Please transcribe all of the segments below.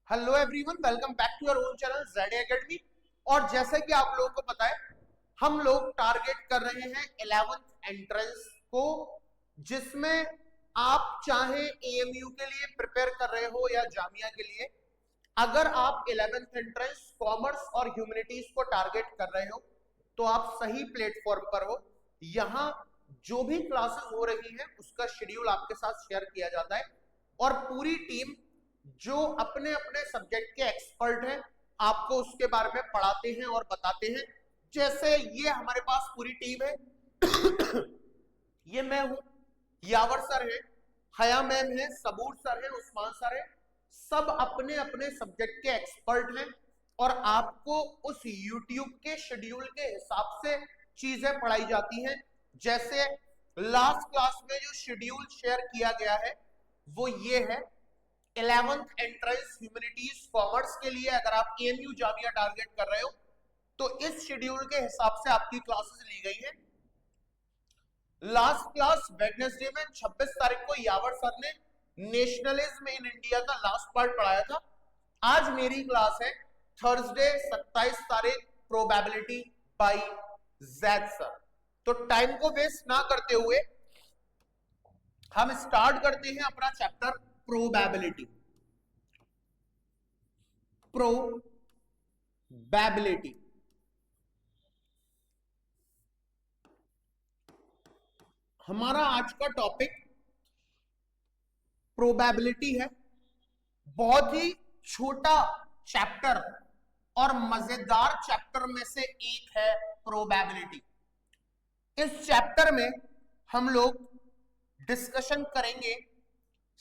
Hello everyone, welcome back to your own channel Z academy. और जैसे कि आप लोगों को पता है, हम लोग टारगेट कर रहे हैं 11th एंट्रेंस को, जिसमें आप चाहे एएमयू के लिए प्रिपेयर कर रहे हो या जामिया के लिए, अगर आप 11th एंट्रेंस कॉमर्स और ह्यूमैनिटीज को टारगेट कर रहे हो तो आप सही प्लेटफॉर्म पर हो। यहाँ जो भी क्लासेस हो रही है उसका शेड्यूल आपके साथ शेयर किया जाता है और पूरी टीम जो अपने अपने सब्जेक्ट के एक्सपर्ट हैं आपको उसके बारे में पढ़ाते हैं और बताते हैं। जैसे ये हमारे पास पूरी टीम है ये मैं हूं, यावर सर है, हया मैम है, सबूर सर है, उस्मान सर है। सब अपने अपने सब्जेक्ट के एक्सपर्ट हैं और आपको उस YouTube के शेड्यूल के हिसाब से चीजें पढ़ाई जाती हैं। जैसे लास्ट क्लास में जो शेड्यूल शेयर किया गया है वो ये है। 11th एंट्रेंस ह्यूमैनिटीज कॉमर्स के लिए अगर आप एएमयू जामिया टारगेट कर रहे हो तो इस शेड्यूल के हिसाब से आपकी क्लासेस ली गई हैं। लास्ट क्लास वेडनेसडे में 26 तारीख को यावर सर ने नेशनलिज्म इन इंडिया का लास्ट पार्ट पढ़ाया था। आज मेरी क्लास है थर्सडे 27 तारीख, प्रोबेबिलिटी बाय जैद सर। तो टाइम को वेस्ट ना करते हुए हम स्टार्ट करते हैं अपना चैप्टर प्रोबेबिलिटी। प्रोबेबिलिटी हमारा आज का टॉपिक प्रोबेबिलिटी है। बहुत ही छोटा चैप्टर और मजेदार चैप्टर में से एक है प्रोबेबिलिटी। इस चैप्टर में हम लोग डिस्कशन करेंगे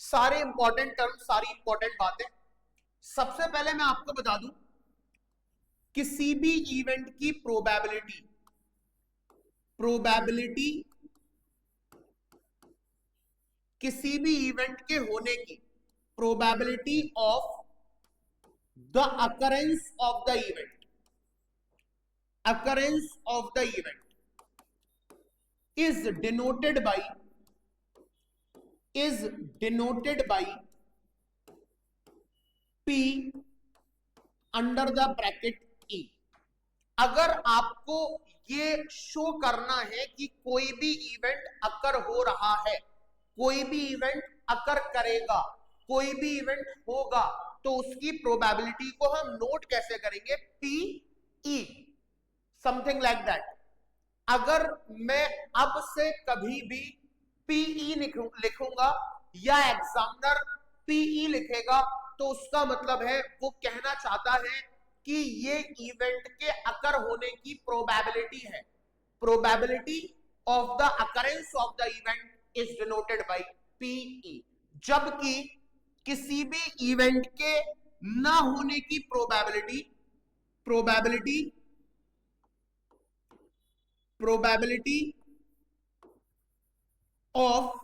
सारे इंपॉर्टेंट टर्म, सारी इंपॉर्टेंट बातें। सबसे पहले मैं आपको बता दूं, किसी भी इवेंट की प्रोबेबिलिटी किसी भी इवेंट के होने की probability of the occurrence of the event is denoted by P under the bracket E। अगर आपको ये शो करना है कि कोई भी इवेंट अकर हो रहा है, कोई भी इवेंट अकर करेगा, कोई भी इवेंट होगा, तो उसकी प्रोबेबिलिटी को हम नोट कैसे करेंगे? PE, something like that. अगर मैं अब से कभी भी PE लिखूंगा या एग्जामिनर PE लिखेगा तो उसका मतलब है वो कहना चाहता है कि ये इवेंट के अकर होने की प्रोबेबिलिटी है। Probability of the occurrence of the event is denoted by PE। जबकि किसी भी इवेंट के ना होने की probability of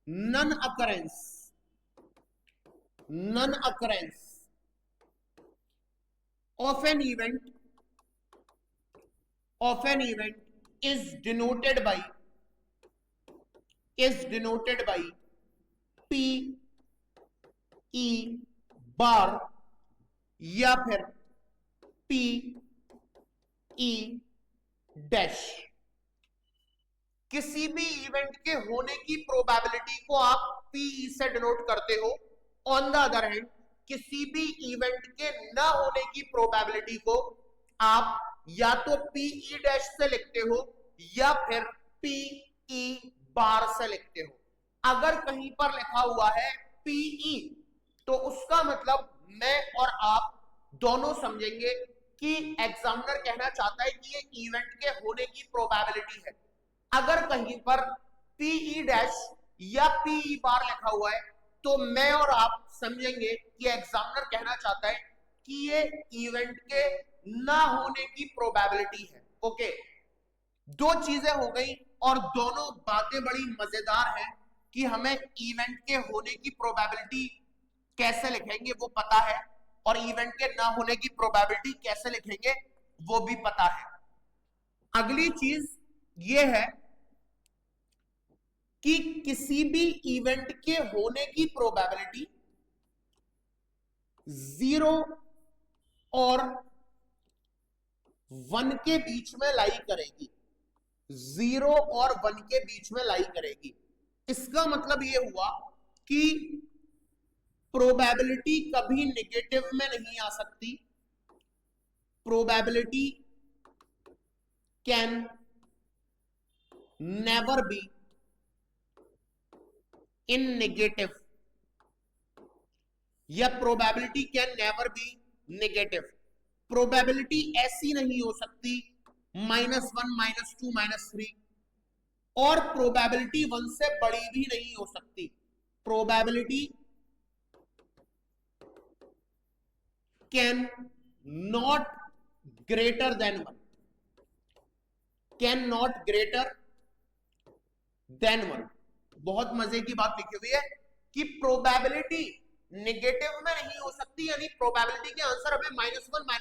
non occurrence of an event is denoted by P E bar या फिर P E डैश। किसी भी इवेंट के होने की प्रोबेबिलिटी को आप PE से डिनोट करते हो। ऑन द अदर हैंड, किसी भी इवेंट के ना होने की प्रोबेबिलिटी को आप या तो PE डैश से लिखते हो या फिर PE बार से लिखते हो। अगर कहीं पर लिखा हुआ है PE तो उसका मतलब मैं और आप दोनों समझेंगे कि एग्जामिनर कहना चाहता है कि ये इवेंट के होने की प्रोबेबिलिटी है। अगर कहीं पर PE डैश या PE बार लिखा हुआ है तो मैं और आप समझेंगे कि एग्जामिनर कहना चाहता है कि ये इवेंट के ना होने की प्रोबेबिलिटी है। ओके, दो चीजें हो गई और दोनों बातें बड़ी मजेदार हैं कि हमें इवेंट के होने की प्रोबेबिलिटी कैसे लिखेंगे वो पता है और इवेंट के ना होने की प्रोबेबिलिटी कैसे लिखेंगे वो भी पता है। अगली चीज ये है कि किसी भी इवेंट के होने की प्रोबेबिलिटी 0 और 1 के बीच में लाई करेगी, 0 और 1 के बीच में लाई करेगी। इसका मतलब यह हुआ कि प्रोबेबिलिटी कभी नेगेटिव में नहीं आ सकती, probability can never be in negative, या probability can never be negative. Probability ऐसी नहीं हो सकती -1, -2, -3, और प्रोबेबिलिटी 1 से बड़ी भी नहीं हो सकती। Probability can not greater than 1, can not greater than 1। बहुत मजे की बात लिखी हुई है कि प्रोबेबिलिटी नेगेटिव में नहीं हो सकती, यानी प्रोबेबिलिटी के आंसर हमें -1,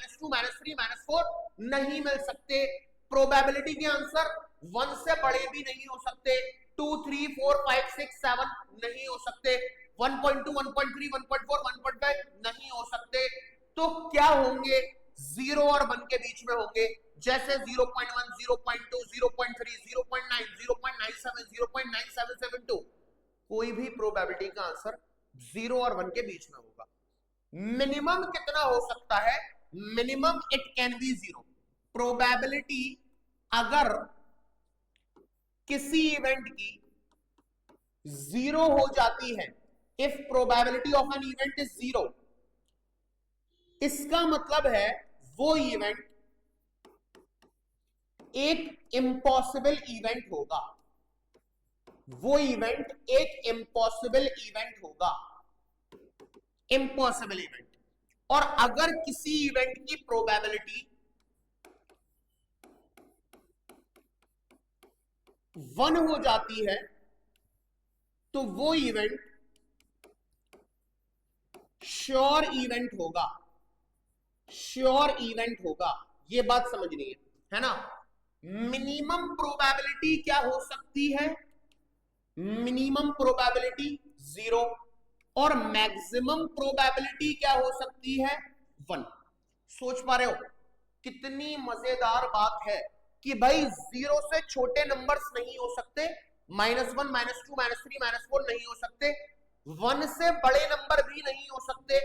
-2, -3, -4 नहीं मिल सकते। प्रोबेबिलिटी के आंसर 1 से बड़े भी नहीं हो सकते, 2, 3, 4, 5, 6, 7 नहीं हो सकते, 1.2, 1.3, 1.4, 1.5 नहीं हो सकते। तो क्या होंगे? 0 और 1 के बीच में होंगे, जैसे 0.1, 0.2, 0.3, 0.9, 0.97, 0.9772। कोई भी प्रोबेबिलिटी का आंसर 0 और 1 के बीच में होगा। मिनिमम कितना हो सकता है? Minimum it can be 0। Probability अगर किसी इवेंट की 0 हो जाती है, if probability of an event is 0, इसका मतलब है वो इवेंट एक इम्पॉसिबल इवेंट होगा, वो इवेंट एक इम्पॉसिबल इवेंट होगा, इम्पॉसिबल इवेंट। और अगर किसी इवेंट की प्रोबेबिलिटी 1 हो जाती है, तो वो इवेंट श्योर इवेंट होगा, श्योर इवेंट होगा। ये बात समझनी है ना। मिनिमम प्रोबेबिलिटी क्या हो सकती है? मिनिमम प्रोबेबिलिटी 0, और मैक्सिमम प्रोबेबिलिटी क्या हो सकती है? 1। सोच पा रहे हो कितनी मजेदार बात है कि भाई 0 से छोटे नंबर्स नहीं हो सकते, -1, -2, -3, -4 नहीं हो सकते, 1 से बड़े नंबर भी नहीं हो सकते,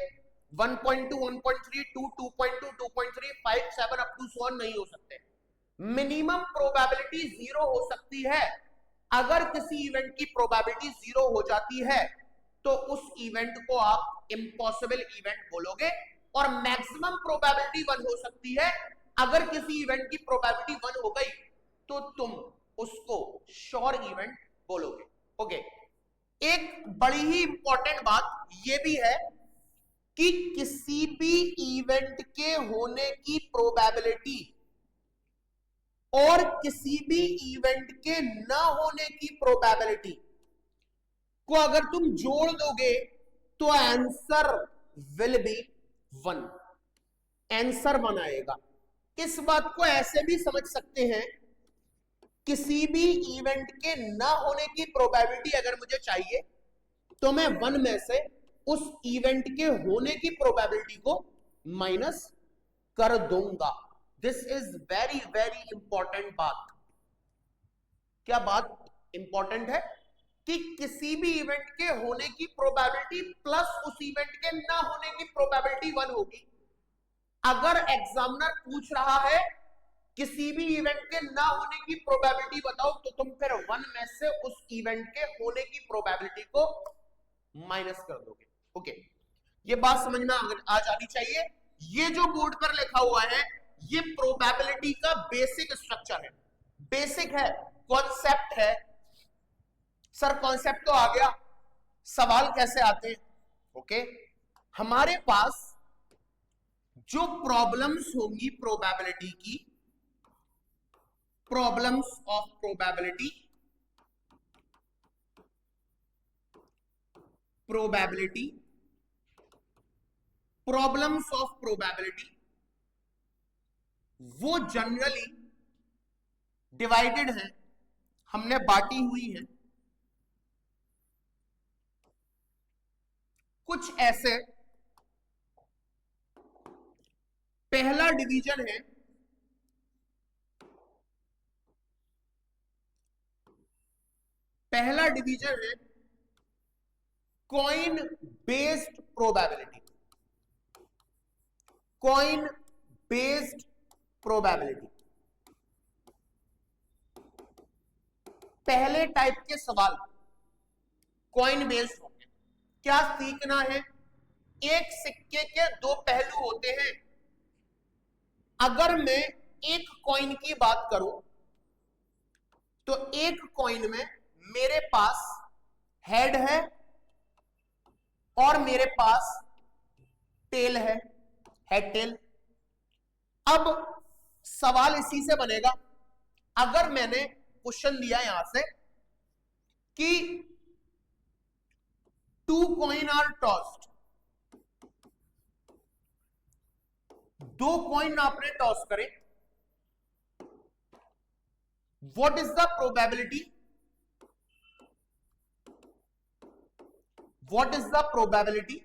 1.2, 1.3, 2, 2.2, 2.3, 5, 7 अप टू 1 नहीं हो सकते। मिनिमम प्रोबेबिलिटी 0 हो सकती है। अगर किसी इवेंट की प्रोबेबिलिटी 0 हो जाती है, तो उस इवेंट को आप इम्पॉसिबल इवेंट बोलोगे, और मैक्सिमम प्रोबेबिलिटी 1 हो सकती है। अगर किसी इवेंट की प्रोबेबिलिटी 1 हो गई, तो तुम उसको श्योर इवेंट बोलोगे। ओके, एक बड़ी ही इंपॉर्टेंट बात यह भी है कि किसी भी इवेंट के होने की प्रोबेबिलिटी और किसी भी इवेंट के न होने की प्रोबेबिलिटी को अगर तुम जोड़ दोगे, तो आंसर विल बी 1, आंसर 1 आएगा। इस बात को ऐसे भी समझ सकते हैं, किसी भी इवेंट के ना होने की प्रोबेबिलिटी अगर मुझे चाहिए, तो मैं 1 में से उस इवेंट के होने की प्रोबेबिलिटी को माइनस कर दूंगा। This is very very important बात। क्या बात इंपॉर्टेंट है? कि किसी भी इवेंट के होने की प्रोबेबिलिटी प्लस उस इवेंट के ना होने की प्रोबेबिलिटी 1 होगी। अगर एग्जामिनर पूछ रहा है किसी भी इवेंट के ना होने की प्रोबेबिलिटी बताओ, तो तुम फिर 1 में से उस इवेंट के होने की प्रोबेबिलिटी को माइनस कर दोगे। ओके, ये बात समझ में आ जानी चाहिए। ये जो बोर्ड पर लिखा हुआ है, ये प्रोबेबिलिटी का बेसिक स्ट्रक्चर है, बेसिक है, कॉन्सेप्ट है। सर कॉन्सेप्ट तो आ गया, सवाल कैसे आते हैं? ओके, हमारे पास जो प्रॉब्लम्स होंगी प्रोबेबिलिटी की, problems of probability, probability, problems of probability, वो जनरली डिवाइडेड है, हमने बांटी हुई है कुछ ऐसे पहला डिवीजन है, पहला डिवीजन है coin based probability, coin based probability. पहले टाइप के सवाल कॉइन बेस्ड होंगे। क्या सीखना है? एक सिक्के के दो पहलू होते हैं। अगर मैं एक कॉइन की बात करूं तो एक कॉइन में मेरे पास हेड है और मेरे पास टेल है, हेड टेल। अब सवाल इसी से बनेगा। अगर मैंने क्वेश्चन दिया यहां से कि टू कॉइन आर टॉस्ड, दो कॉइन आपने टॉस करे, what is the probability, what is the probability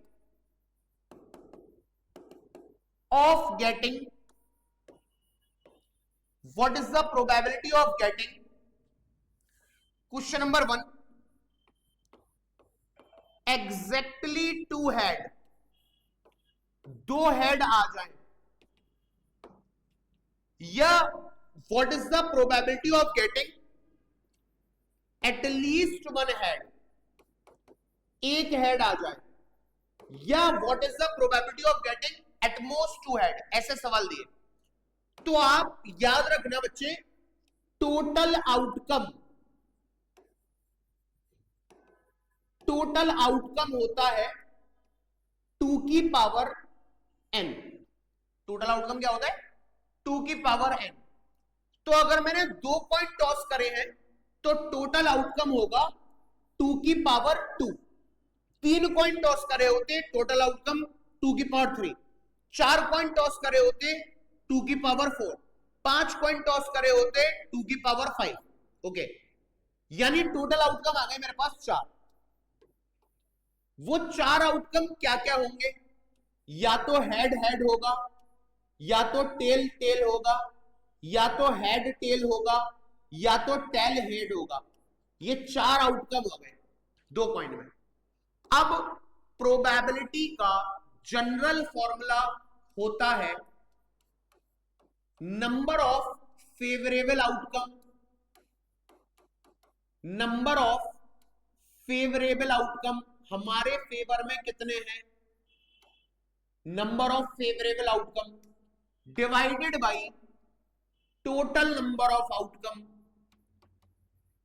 of getting, what is the probability of getting, question number 1, exactly two head, दो हेड आ जाए, या what is the probability of getting at least one head, एक head आ जाए, या what is the probability of getting at most two head. ऐसे सवाल दिए तो आप याद रखना बच्चे, टोटल आउटकम, टोटल आउटकम होता है 2 की पावर n। टोटल आउटकम क्या होता है? 2 की पावर n। तो अगर मैंने दो पॉइंट टॉस करे हैं तो टोटल आउटकम होगा 2 की पावर 2। तीन कॉइन टॉस करे होते, टोटल आउटकम 2 की पावर 3। चार कॉइन टॉस करे होते 2 की पावर 4। पांच कॉइन टॉस करे होते 2 की पावर 5। ओके, यानी टोटल आउटकम आ गए मेरे पास 4। वो 4 आउटकम क्या क्या होंगे? या तो हेड हेड होगा, या तो टेल टेल होगा, या तो हेड टेल होगा, या तो टेल हेड होगा। ये 4 आउटकम हो गए दो कॉइन में। अब प्रोबेबिलिटी का जनरल फॉर्मूला होता है number of favourable outcome, number of favourable outcome हमारे फेवर में कितने हैं, number of favourable outcome divided by total number of outcome,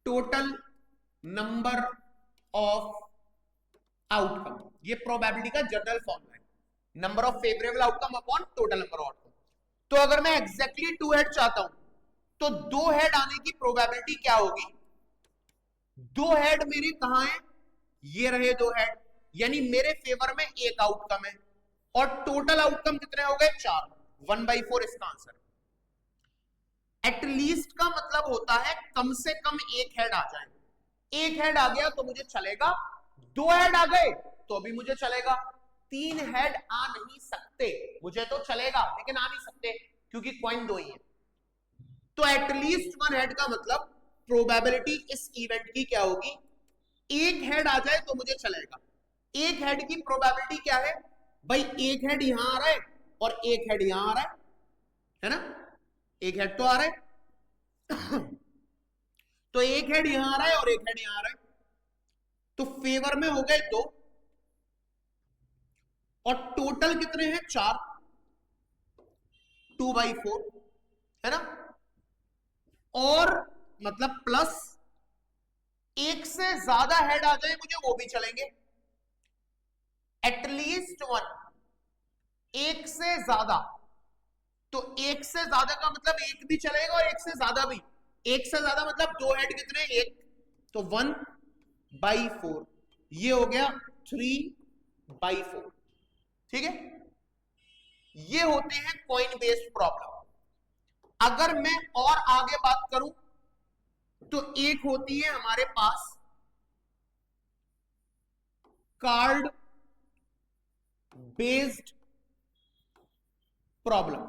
total number of outcome. ये प्रोबेबिलिटी का जनरल फॉर्मूला है, number of favourable outcome upon total number of outcome. तो अगर मैं एग्जैक्टली 2 हेड चाहता हूं तो 2 हेड आने की प्रोबेबिलिटी क्या होगी? 2 हेड मेरे कहां है? ये रहे 2 हेड, यानी मेरे फेवर में एक आउटकम है। और टोटल आउटकम कितने हो गए? 4। 1/4 इसका आंसर। एटलीस्ट का मतलब होता है कम से कम एक हेड आ जाए। एक हेड आ गया तो मुझे चलेगा, 2 हेड आ गए तो भी मुझे चलेगा, 3 हेड आ नहीं सकते, मुझे तो चलेगा लेकिन आ नहीं सकते क्योंकि कॉइन 2 ही है। तो एटलीस्ट 1 हेड का मतलब प्रोबेबिलिटी इस इवेंट की क्या होगी? एक हेड आ जाए तो मुझे चलेगा। एक हेड की प्रोबेबिलिटी क्या है भाई? एक हेड यहां आ रहा है और एक हेड यहां आ रहा है ना? एक हेड तो आ रहा है तो एक हेड यहां आ रहा है और एक हेड यहां आ रहा है, तो फेवर में हो गए 2 और टोटल कितने हैं? 4। 2/4 है ना? और मतलब प्लस एक से ज्यादा हेड आ जाए मुझे वो भी चलेंगे। एटलीस्ट 1, एक से ज्यादा, तो एक से ज्यादा का मतलब एक भी चलेगा और एक से ज्यादा भी। एक से ज्यादा मतलब 2 हेड कितने? एक, तो 1/4, ये हो गया 3/4। ठीक है, ये होते हैं कॉइन बेस्ड प्रॉब्लम। अगर मैं और आगे बात करूं तो एक होती है हमारे पास card based problem.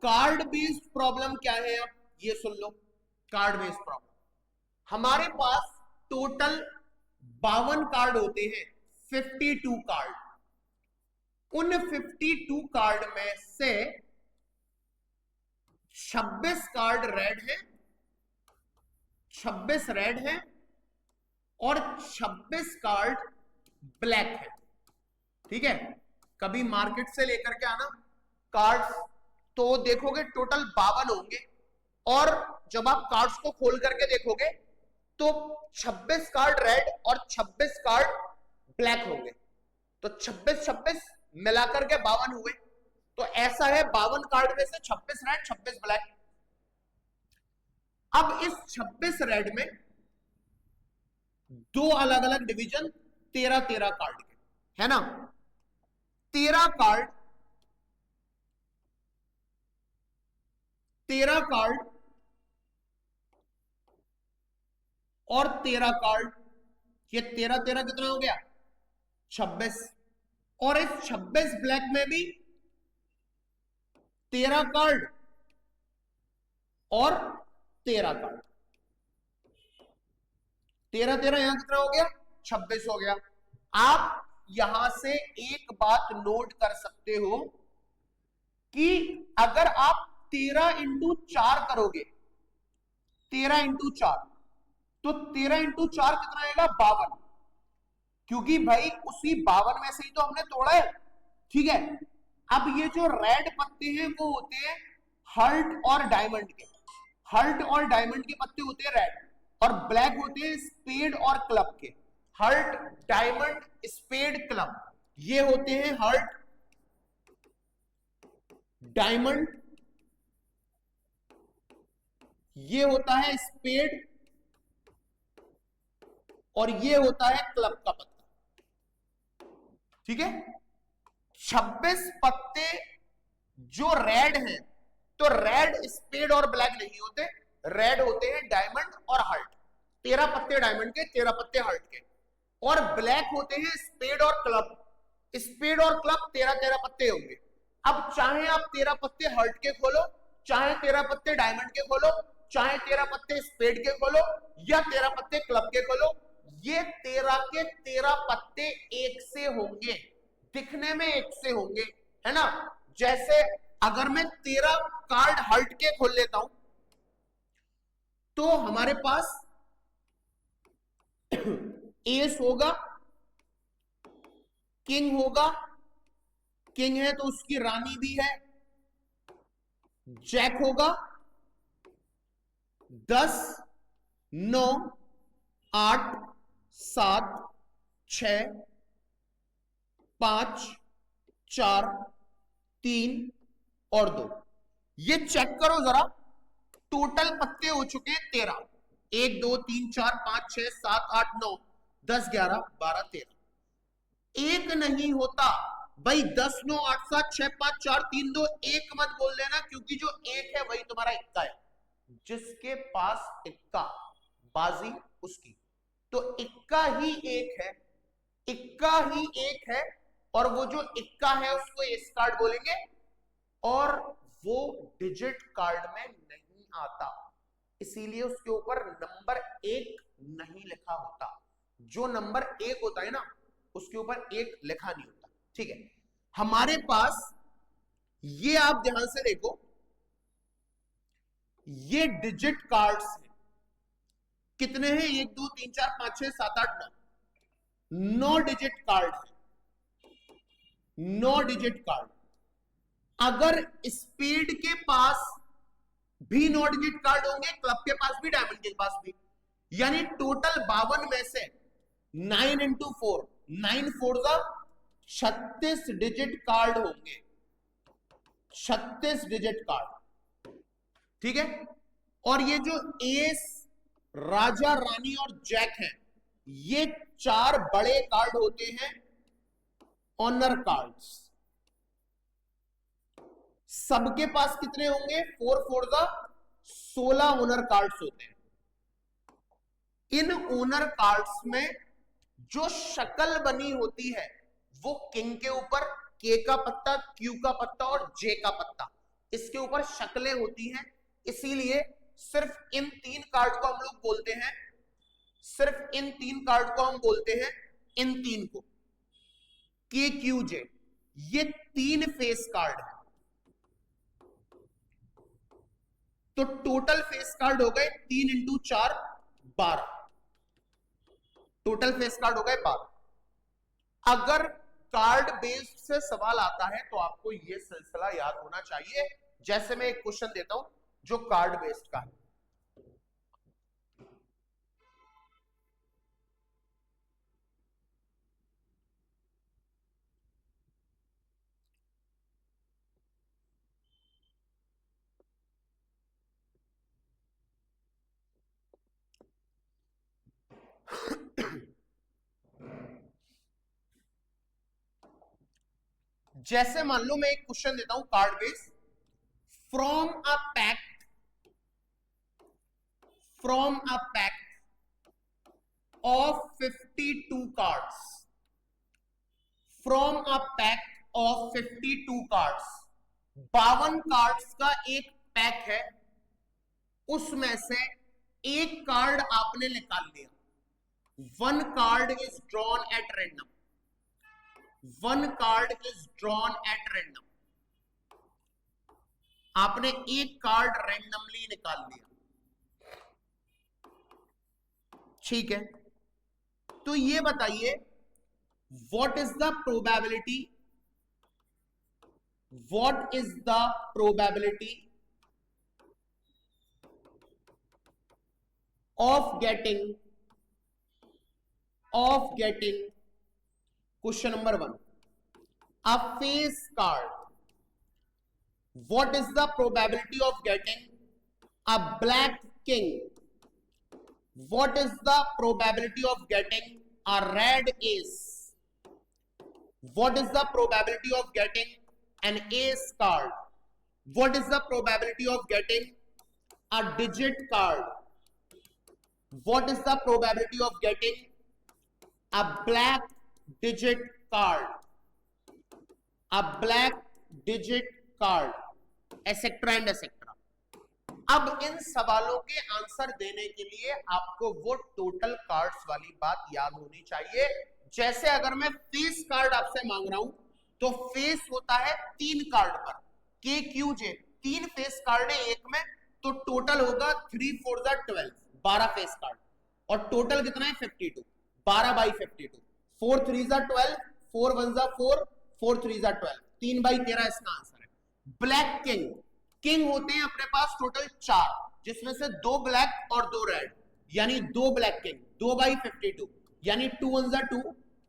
Card based problem क्या है, अब ये सुन लो। कार्ड बेस्ड प्रॉब्लम, हमारे पास टोटल 52 कार्ड होते हैं, 52 कार्ड। उन 52 कार्ड में से 26 कार्ड रेड है, 26 रेड है और 26 कार्ड ब्लैक है। ठीक है, कभी मार्केट से लेकर के आना कार्ड्स, तो देखोगे टोटल 52 होंगे, और जब आप कार्ड्स को खोल करके देखोगे तो 26 कार्ड रेड और 26 कार्ड ब्लैक होंगे, तो 26-26 मिलाकर के 52 हुए। तो ऐसा है, 52 कार्ड में से 26 रेड 26 ब्लैक। अब इस 26 रेड में दो अलग अलग डिवीजन 13-13 कार्ड के, है ना। 13 कार्ड और 13 कार्ड, ये 13-13 कितना हो गया, 26। और इस 26 ब्लैक में भी 13 कार्ड और 13 कार्ड, 13-13 यहां कितना हो गया, 26 हो गया। आप यहां से एक बात नोट कर सकते हो कि अगर आप 13 इंटू 4 करोगे, 13 इंटू 4, तो 13 इंटू 4 कितना आएगा, 52, क्योंकि भाई उसी 52 में से ही तो हमने तोड़ा है। ठीक है, अब ये जो रेड पत्ते हैं वो होते हैं हर्ट और डायमंड के, हर्ट और डायमंड के पत्ते होते हैं रेड, और ब्लैक होते हैं स्पेड और क्लब के। हर्ट, डायमंड, स्पेड, क्लब, ये होते हैं हर्ट, डायमंड, ये होता है स्पेड, और ये होता है क्लब का पत्ता। ठीक है, 26 पत्ते जो रेड हैं, तो रेड, स्पेड और ब्लैक नहीं होते, रेड होते हैं डायमंड और हर्ट। 13 पत्ते डायमंड के, 13 पत्ते हर्ट के, और ब्लैक होते हैं स्पेड और क्लब। स्पेड और क्लब 13-13 पत्ते होंगे। अब चाहे आप 13 पत्ते हर्ट के खोलो, चाहे 13 पत्ते डायमंड के खोलो, चाहे 13 पत्ते स्पेड के खोलो, या 13 पत्ते क्लब के खोलो, ये 13 के 13 पत्ते एक से होंगे, दिखने में एक से होंगे, है ना। जैसे अगर मैं 13 कार्ड हर्ट के खोल लेता हूं, तो हमारे पास एस होगा, किंग होगा, किंग है तो उसकी रानी भी है, जैक होगा, 10, 9, 8, 7, 6, 5, 4, 3 और 2। ये चेक करो जरा, टोटल पत्ते हो चुके हैं 13, 1 2 3 4 5 6 7 8 9 10 11 12 13। एक नहीं होता भाई, 10 9 8 7 6 5 4 3 2 1 मत बोल देना, क्योंकि जो एक है वही तुम्हारा इक्का है। जिसके पास इक्का, बाजी उसकी। तो इक्का ही एक है, इक्का ही एक है, और वो जो इक्का है उसको एस कार्ड बोलेंगे, और वो डिजिट कार्ड में नहीं आता, इसीलिए उसके ऊपर नंबर 1 नहीं लिखा होता। जो नंबर 1 होता है ना, उसके ऊपर 1 लिखा नहीं होता। ठीक है, हमारे पास ये, आप ध्यान से देखो, ये डिजिट कार्ड्स हैं, कितने हैं, 1 2 3 4 5 6 7 8 9 डिजिट कार्ड है, 9 डिजिट कार्ड। अगर स्पीड के पास भी 9 डिजिट कार्ड होंगे, क्लब के पास भी, डायमंड के पास भी, यानी टोटल 52 में से 9 इंटू 4, 9 4 36 डिजिट कार्ड होंगे, 36 डिजिट कार्ड। ठीक है, और ये जो एस, राजा, रानी और जैक हैं, ये 4 बड़े कार्ड होते हैं, ऑनर कार्ड्स। सबके पास कितने होंगे, 4 4 16 ओनर कार्ड्स होते हैं। इन ओनर कार्ड्स में जो शक्ल बनी होती है वो किंग के ऊपर के का पत्ता, क्यू का पत्ता और जे का पत्ता, इसके ऊपर शक्लें होती हैं। इसीलिए सिर्फ इन 3 कार्ड को हम लोग बोलते हैं, सिर्फ इन 3 कार्ड को हम बोलते हैं, इन 3 को के क्यू जे, ये 3 फेस कार्ड है। तो टोटल फेस कार्ड हो गए 3 इंटू 4 12, टोटल फेस कार्ड हो गए 12। अगर कार्ड बेस्ड से सवाल आता है तो आपको यह सिलसिला याद होना चाहिए। जैसे मैं एक क्वेश्चन देता हूं जो कार्ड बेस्ड का है। जैसे मान लो मैं एक क्वेश्चन देता हूं card based, from a pact, from a pact of 52 cards, from a pack of 52 cards, 52 cards का एक पैक है, उसमें से एक कार्ड आपने निकाल लिया। 1 card is drawn at random, 1 card is drawn at random, आपने एक कार्ड रैंडमली निकाल लिया, ठीक है। तो ये बताइए what is the probability, what is the probability of getting question number 1 a face card, what is the probability of getting a black king, what is the probability of getting a red ace, what is the probability of getting an ace card, what is the probability of getting a digit card, what is the probability of getting a black digit card, a black digit card, etcetera and etcetera. अब इन सवालों के answer देने के लिए आपको वो total cards वाली बात याद होनी चाहिए। जैसे अगर मैं फेस कार्ड आपसे मांग रहा हूं तो फेस होता है 3 कार्ड पर, के क्यू जे 3 फेस कार्ड है एक में, तो टोटल होगा 3 4 12, 12 फेस कार्ड, और टोटल कितना है 52, 12 बाई 52, 4 3 12, 4 1 4, 4 3 12, 3 बाई 13 इसका आंसर है। ब्लैक किंग, किंग होते हैं अपने पास टोटल 4, जिसमें से 2 ब्लैक और 2 रेड, यानी 2 ब्लैक किंग, 2 बाई 52, यानी 2 1 2,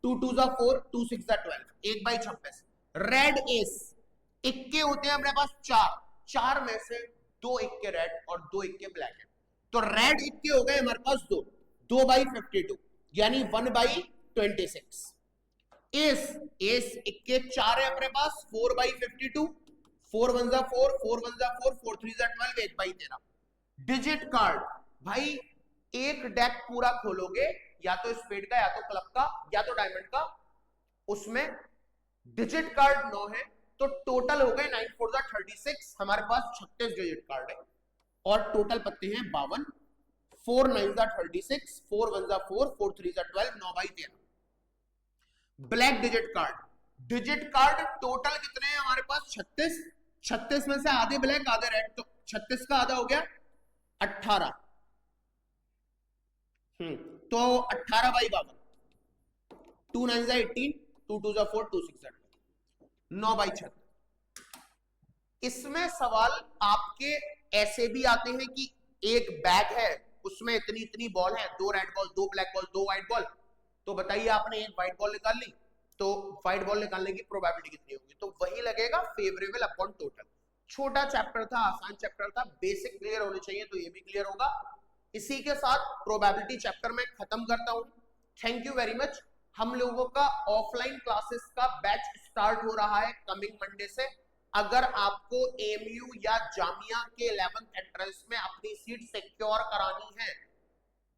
2 2 4, 2 6 12, 1 बाई 26। रेड एस, इक्के होते हैं अपने पास 4, 4 में से 2 इक्के रेड और 2 इक्के ब्लैक है, तो रेड इक्के हो गए हमारे पास 2, 2 बाई 52, यानी 1 बाई 26। एस, एस इक्के 4 है अपने पास, 4 बाई 52, 4 1 4, 4 1 4, 4 3 12, 1 बाई 13। डिजिट कार्ड, भाई एक डेक पूरा खोलोगे, या तो स्पेड का, या तो क्लब का, या तो डायमंड का, उसमें डिजिट कार्ड 9 है, तो टोटल हो गए 9 4 36, हमारे पास 36 डिजिट कार्ड है, और टोटल पत्ते हैं 52, 4 9 36, 4 1 4, 4 3 12, 9 by 13। Black digit card, digit card total कितने हैं हमारे पास 36, 36 में से आधे ब्लैक आधे रेड, तो 36 का आधा हो गया 18, तो 18 बाई 52, 2 9 18, 2 2 4, 2 6 12, 9 बाई 36। इसमें सवाल आपके ऐसे भी आते हैं कि एक बैग है, उसमें इतनी इतनी बॉल है, 2 red ball, 2 black ball, 2 white ball, तो बताइए आपने एक व्हाइट बॉल निकाल ली, तो व्हाइट बॉल निकालने की प्रोबेबिलिटी कितनी होगी, तो वही लगेगा फेवरेबल अपॉन टोटल। छोटा चैप्टर था, आसान चैप्टर था, बेसिक क्लियर होने चाहिए, तो ये भी क्लियर होगा। इसी के साथ प्रोबेबिलिटी चैप्टर में खत्म करता हूं। Thank you very much. हम लोगों का ऑफलाइन क्लासेस का बैच स्टार्ट हो रहा है कमिंग मंडे से। अगर आपको एएमयू या जामिया के 11th एंट्रेंस में अपनी सीट सिक्योर करानी है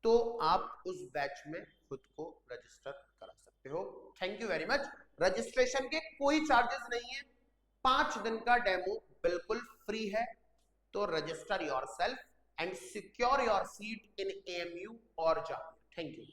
तो आप उस बैच में खुद को रजिस्टर करा सकते हैं। Thank you very much. Registration के कोई चार्जेस नहीं है, 5 दिन का डेमो बिल्कुल फ्री है। तो register yourself and secure your seat in AMU और जामिया। Thank you.